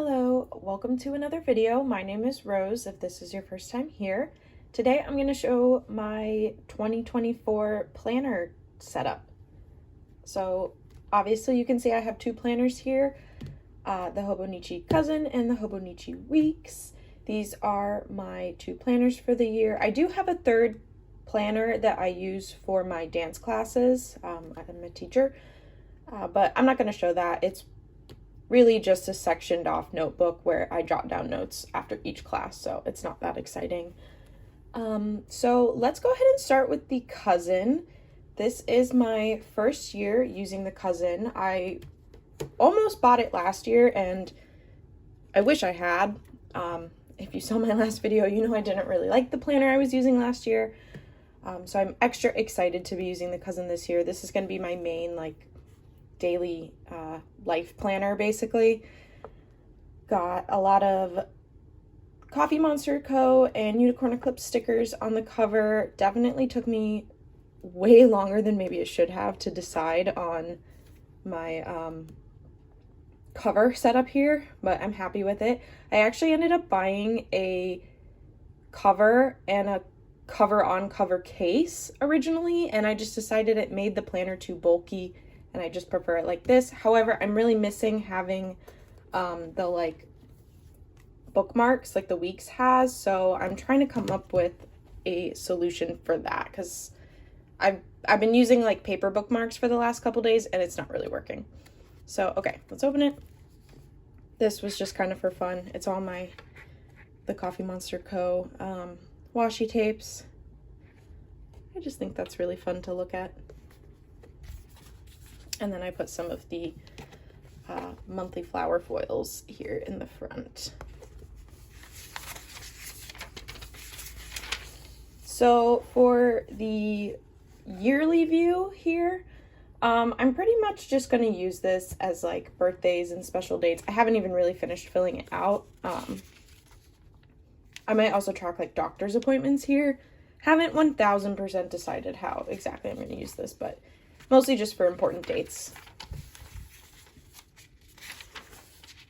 Hello, welcome to another video. My name is Rose, if this is your first time here. Today I'm going to show my 2024 planner setup. So obviously you can see I have two planners here, the Hobonichi Cousin and the Hobonichi Weeks. These are my two planners for the year. I do have a third planner that I use for my dance classes. I'm a teacher, but I'm not going to show that. It's really just a sectioned off notebook where I jot down notes after each class, so it's not that exciting. So let's go ahead and start with the Cousin. This is my first year using the Cousin. I almost bought it last year and I wish I had. If you saw my last video, you know I didn't really like the planner I was using last year. So I'm extra excited to be using the Cousin this year. This is going to be my main daily life planner, basically. Got a lot of Coffee Monster Co. and Unicorn Eclipse stickers on the cover. Definitely took me way longer than maybe it should have to decide on my cover setup here, but I'm happy with it. I actually ended up buying a cover and a cover-on-cover case originally, and I just decided it made the planner too bulky and I just prefer it like this. However, I'm really missing having the bookmarks like the Weeks has, so I'm trying to come up with a solution for that because I've been using paper bookmarks for the last couple days and it's not really working. So okay, let's open it. This was just kind of for fun. It's all the Coffee Monster Co. Washi tapes. I just think that's really fun to look at. And then I put some of the monthly flower foils here in the front. So for the yearly view here, I'm pretty much just going to use this as birthdays and special dates. I haven't even really finished filling it out. I might also track doctor's appointments here. Haven't 1000% decided how exactly I'm going to use this, but mostly just for important dates.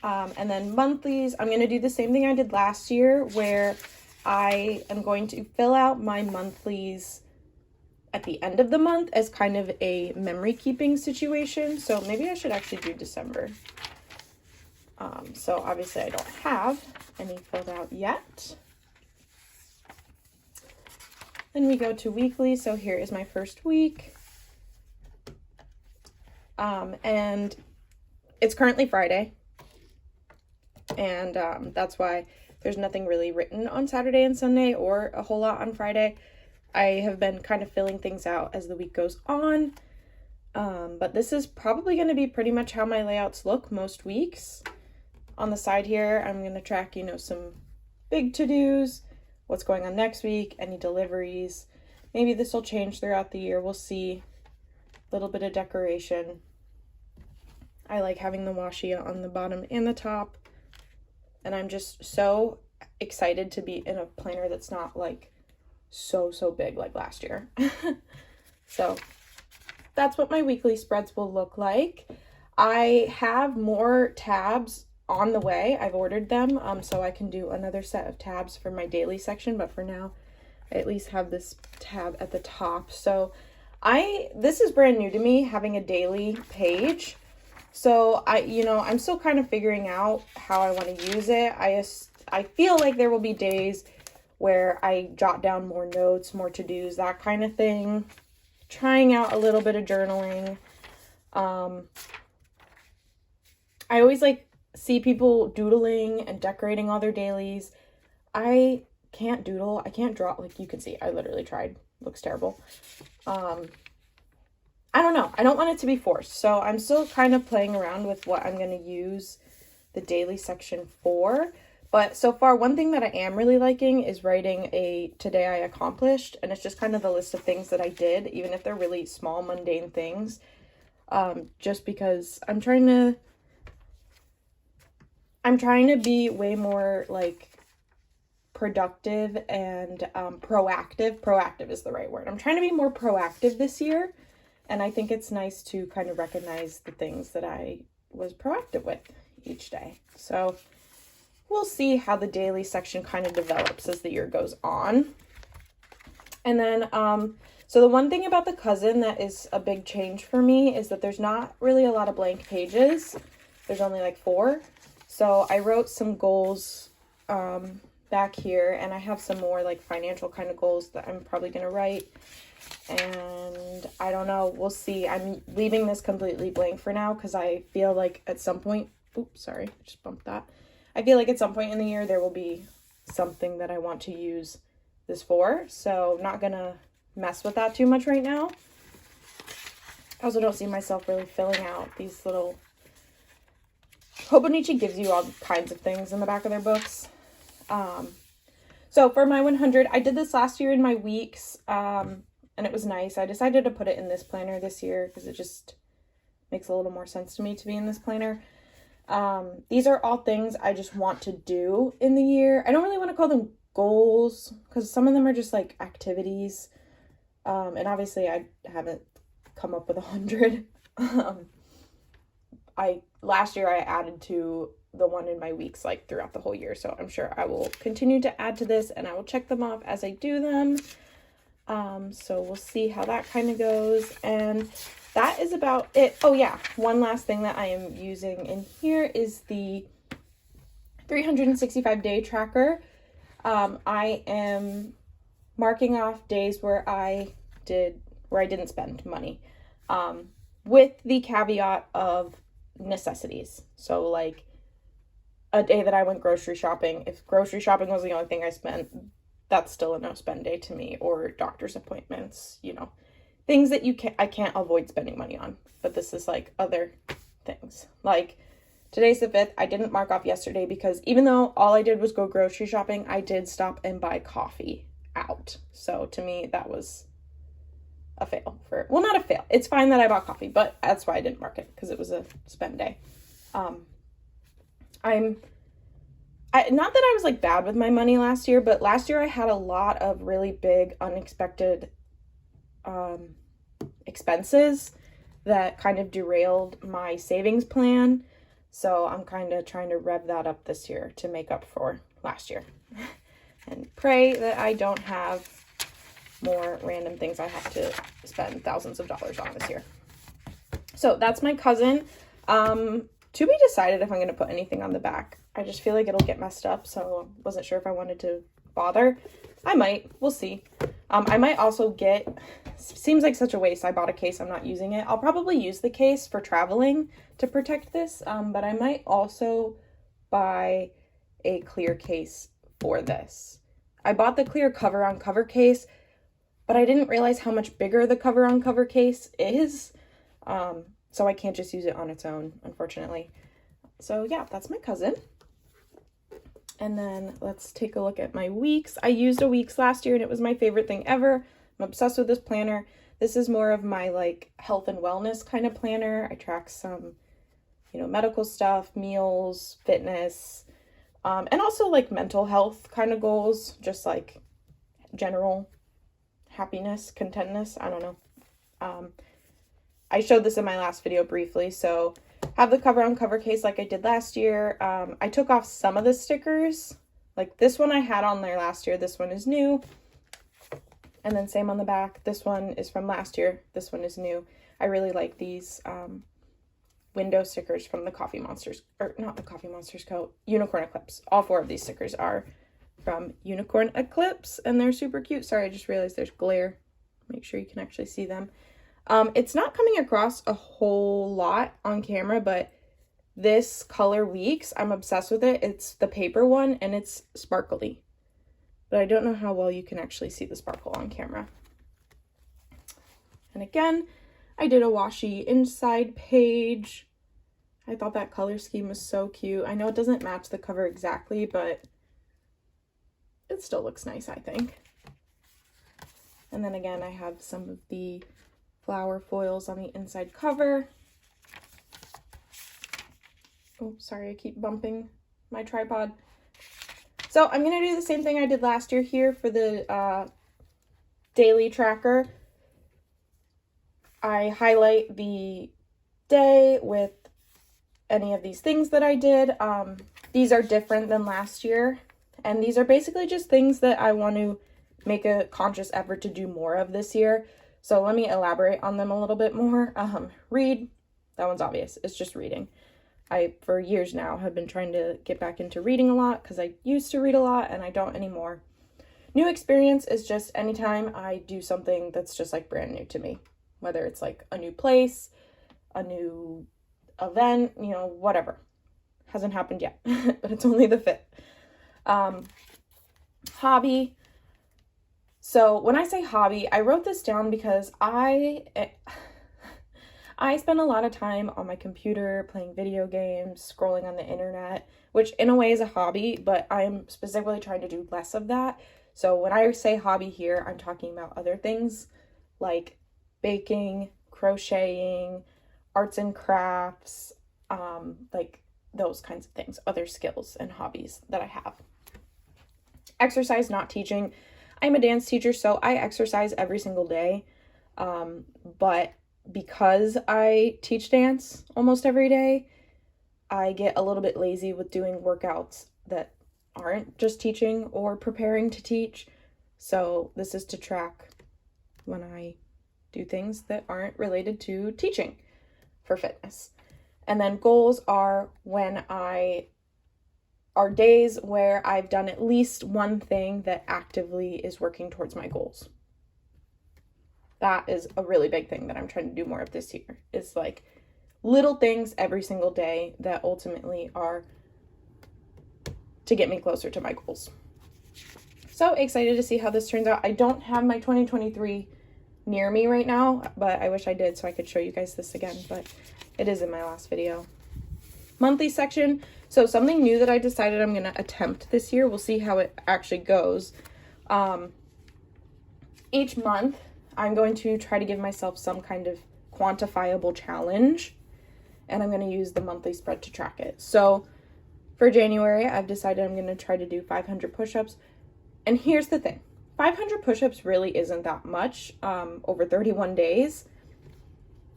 And then monthlies, I'm going to do the same thing I did last year where I am going to fill out my monthlies at the end of the month as kind of a memory keeping situation. So maybe I should actually do December. So obviously I don't have any filled out yet. Then we go to weekly. So here is my first week. And it's currently Friday, and that's why there's nothing really written on Saturday and Sunday or a whole lot on Friday. I have been kind of filling things out as the week goes on, but this is probably going to be pretty much how my layouts look most weeks. On the side here, I'm going to track, some big to-dos, what's going on next week, any deliveries. Maybe this will change throughout the year. We'll see. A little bit of decoration. I like having the washi on the bottom and the top, and I'm just so excited to be in a planner that's not so big like last year. So that's what my weekly spreads will look like. I have more tabs on the way. I've ordered them so I can do another set of tabs for my daily section, but for now I at least have this tab at the top. So this is brand new to me, having a daily page. So I'm still kind of figuring out how I want to use it. I feel like there will be days where I jot down more notes, more to-dos, that kind of thing. Trying out a little bit of journaling. I always see people doodling and decorating all their dailies. I can't doodle. I can't draw. You can see, I literally tried. Looks terrible. I don't know. I don't want it to be forced. So I'm still kind of playing around with what I'm going to use the daily section for. But so far, one thing that I am really liking is writing a today I accomplished. And it's just kind of the list of things that I did, even if they're really small, mundane things. Just because I'm trying to be way more productive and proactive. Proactive is the right word. I'm trying to be more proactive this year. And I think it's nice to kind of recognize the things that I was proactive with each day. So we'll see how the daily section kind of develops as the year goes on. And then, so the one thing about the cousin that is a big change for me is that there's not really a lot of blank pages. There's only like 4. So I wrote some goals back here, and I have some more like financial kind of goals that I'm probably going to write. And I don't know, we'll see. I'm leaving this completely blank for now because I feel like at some point, oops, sorry, just bumped that. I feel like at some point in the year there will be something that I want to use this for. So not going to mess with that too much right now. I also don't see myself really filling out these little... Hobonichi gives you all kinds of things in the back of their books. So for my 100, I did this last year in my weeks, and it was nice. I decided to put it in this planner this year because it just makes a little more sense to me to be in this planner. These are all things I just want to do in the year. I don't really want to call them goals because some of them are just like activities. And obviously I haven't come up with 100. Last year I added to the one in my weeks like throughout the whole year. So I'm sure I will continue to add to this and I will check them off as I do them. So we'll see how that kind of goes. And that is about it. Oh yeah, one last thing that I am using in here is the 365 day tracker. I am marking off days where I didn't spend money, with the caveat of necessities. So like a day that I went grocery shopping, if grocery shopping was the only thing I spent, that's still a no spend day to me, or doctor's appointments, you know, things that I can't avoid spending money on. But this is like other things. Like today's the 5th. I didn't mark off yesterday because even though all I did was go grocery shopping, I did stop and buy coffee out. So to me, that was a fail well, not a fail. It's fine that I bought coffee, but that's why I didn't mark it, because it was a spend day. Not that I was like bad with my money last year, but last year I had a lot of really big unexpected expenses that kind of derailed my savings plan. So I'm kind of trying to rev that up this year to make up for last year and pray that I don't have more random things I have to spend thousands of dollars on this year. So that's my cousin. To be decided if I'm going to put anything on the back. I just feel like it'll get messed up, so wasn't sure if I wanted to bother. I might. We'll see. I might also seems like such a waste. I bought a case. I'm not using it. I'll probably use the case for traveling to protect this, but I might also buy a clear case for this. I bought the clear cover-on-cover case, but I didn't realize how much bigger the cover-on-cover case is. So I can't just use it on its own, unfortunately. So yeah, that's my cousin. And then let's take a look at my weeks. I used a weeks last year and it was my favorite thing ever. I'm obsessed with this planner. This is more of my like health and wellness kind of planner. I track some, you know, medical stuff, meals, fitness, and also like mental health kind of goals, just like general happiness, contentness. I don't know. I showed this in my last video briefly, so have the cover-on-cover case like I did last year. I took off some of the stickers. Like this one I had on there last year. This one is new. And then same on the back. This one is from last year. This one is new. I really like these window stickers from the Coffee Monsters, or not the Coffee Monsters Co. Unicorn Eclipse. All 4 of these stickers are from Unicorn Eclipse, and they're super cute. Sorry, I just realized there's glare. Make sure you can actually see them. It's not coming across a whole lot on camera, but this color Weeks, I'm obsessed with it. It's the paper one and it's sparkly, but I don't know how well you can actually see the sparkle on camera. And again, I did a washi inside page. I thought that color scheme was so cute. I know it doesn't match the cover exactly, but it still looks nice, I think. And then again, I have some of the flower foils on the inside cover. Oh, sorry, I keep bumping my tripod. So I'm going to do the same thing I did last year here for the daily tracker. I highlight the day with any of these things that I did. These are different than last year, and these are basically just things that I want to make a conscious effort to do more of this year. So let me elaborate on them a little bit more. Read, that one's obvious. It's just reading. I, for years now, have been trying to get back into reading a lot because I used to read a lot and I don't anymore. New experience is just anytime I do something that's just like brand new to me, whether it's like a new place, a new event, you know, whatever. Hasn't happened yet, but it's only the 5th. Hobby. So when I say hobby, I wrote this down because I spend a lot of time on my computer playing video games, scrolling on the internet, which in a way is a hobby, but I'm specifically trying to do less of that. So when I say hobby here, I'm talking about other things like baking, crocheting, arts and crafts, like those kinds of things, other skills and hobbies that I have. Exercise, not teaching. I'm a dance teacher, so I exercise every single day. But because I teach dance almost every day, I get a little bit lazy with doing workouts that aren't just teaching or preparing to teach. So this is to track when I do things that aren't related to teaching for fitness. And then goals are are days where I've done at least one thing that actively is working towards my goals. That is a really big thing that I'm trying to do more of this year. It's like little things every single day that ultimately are to get me closer to my goals. So excited to see how this turns out. I don't have my 2023 near me right now, but I wish I did so I could show you guys this again, but it is in my last video. Monthly section. So something new that I decided I'm going to attempt this year. We'll see how it actually goes. Each month, I'm going to try to give myself some kind of quantifiable challenge, and I'm going to use the monthly spread to track it. So for January, I've decided I'm going to try to do 500 push-ups. And here's the thing. 500 push-ups really isn't that much over 31 days,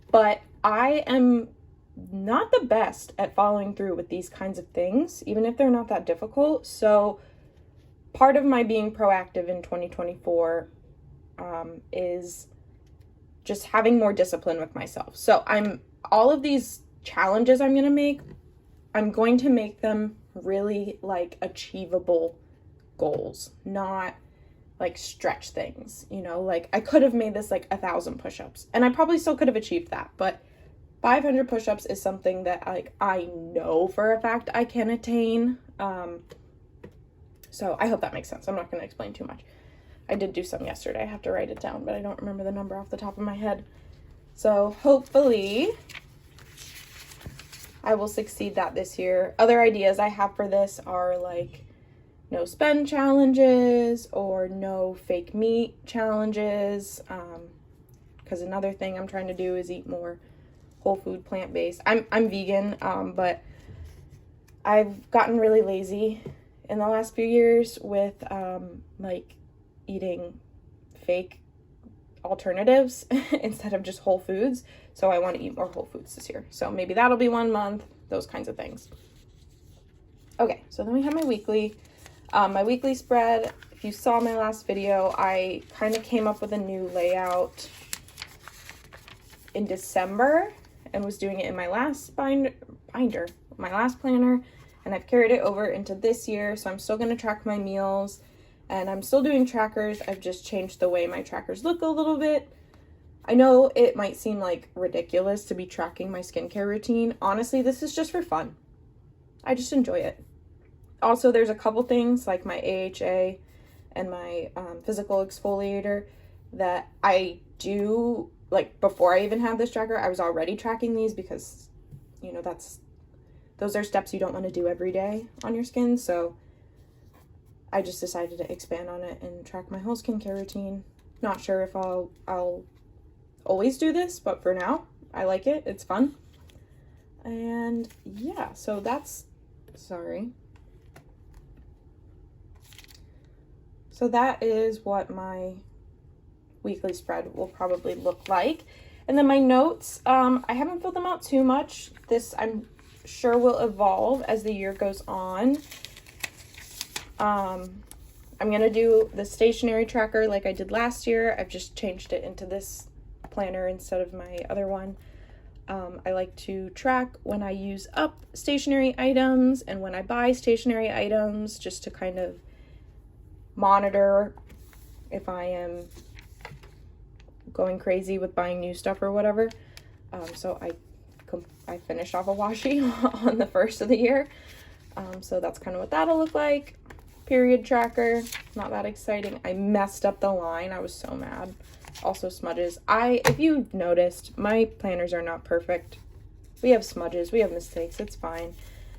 but I am not the best at following through with these kinds of things, even if they're not that difficult. So part of my being proactive in 2024 is just having more discipline with myself. So all of these challenges I'm going to make them really like achievable goals, not like stretch things, you know, like I could have made this like 1,000 push-ups and I probably still could have achieved that, but 500 push-ups is something that like I know for a fact I can attain. So I hope that makes sense. I'm not going to explain too much. I did do some yesterday. I have to write it down, but I don't remember the number off the top of my head. So hopefully I will succeed that this year. Other ideas I have for this are like no spend challenges or no fake meat challenges. Because another thing I'm trying to do is eat more whole food, plant-based. I'm vegan, but I've gotten really lazy in the last few years with like eating fake alternatives instead of just whole foods. So I want to eat more whole foods this year. So maybe that'll be 1 month, those kinds of things. Okay, so then we have my weekly spread. If you saw my last video, I kind of came up with a new layout in December and was doing it in my last binder, my last planner, and I've carried it over into this year. So I'm still going to track my meals and I'm still doing trackers. I've just changed the way my trackers look a little bit. I know it might seem like ridiculous to be tracking my skincare routine. Honestly, this is just for fun. I just enjoy it. Also, there's a couple things like my AHA and my physical exfoliator that I do, like before I even have this tracker, I was already tracking these because, you know, those are steps you don't want to do every day on your skin. So I just decided to expand on it and track my whole skincare routine. Not sure if I'll always do this, but for now, I like it. It's fun. And yeah, so So that is what my weekly spread will probably look like. And then my notes, I haven't filled them out too much. I'm sure will evolve as the year goes on. I'm going to do the stationary tracker like I did last year. I've just changed it into this planner instead of my other one. I like to track when I use up stationary items and when I buy stationary items, just to kind of monitor if I am going crazy with buying new stuff or whatever. So I finished off a washi on the first of the year. So that's kind of what that'll look like. Period tracker, not that exciting. I messed up the line. I was so mad. Also smudges. If you noticed, my planners are not perfect. We have smudges, we have mistakes, it's fine.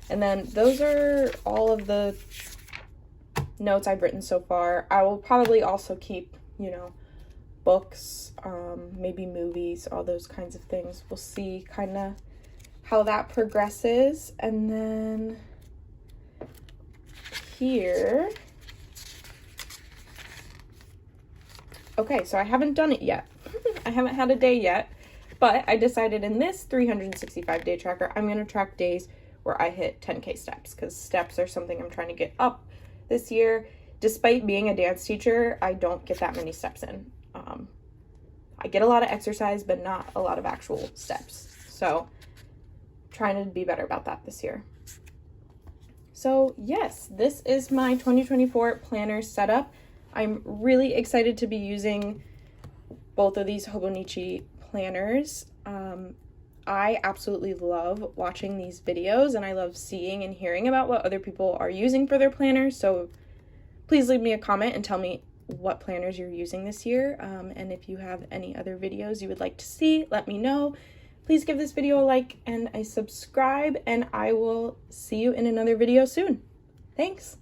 And then those are all of the notes I've written so far. I will probably also keep, you know, books, maybe movies, all those kinds of things. We'll see kind of how that progresses. And then here, okay, so I haven't done it yet. I haven't had a day yet, but I decided in this 365 day tracker, I'm going to track days where I hit 10K steps, because steps are something I'm trying to get up this year. Despite being a dance teacher, I don't get that many steps in. I get a lot of exercise, but not a lot of actual steps. So trying to be better about that this year. So yes, this is my 2024 planner setup. I'm really excited to be using both of these Hobonichi planners. I absolutely love watching these videos, and I love seeing and hearing about what other people are using for their planners. So please leave me a comment and tell me what planners you're using this year. And if you have any other videos you would like to see, let me know. Please give this video a like and a subscribe, and I will see you in another video soon. Thanks.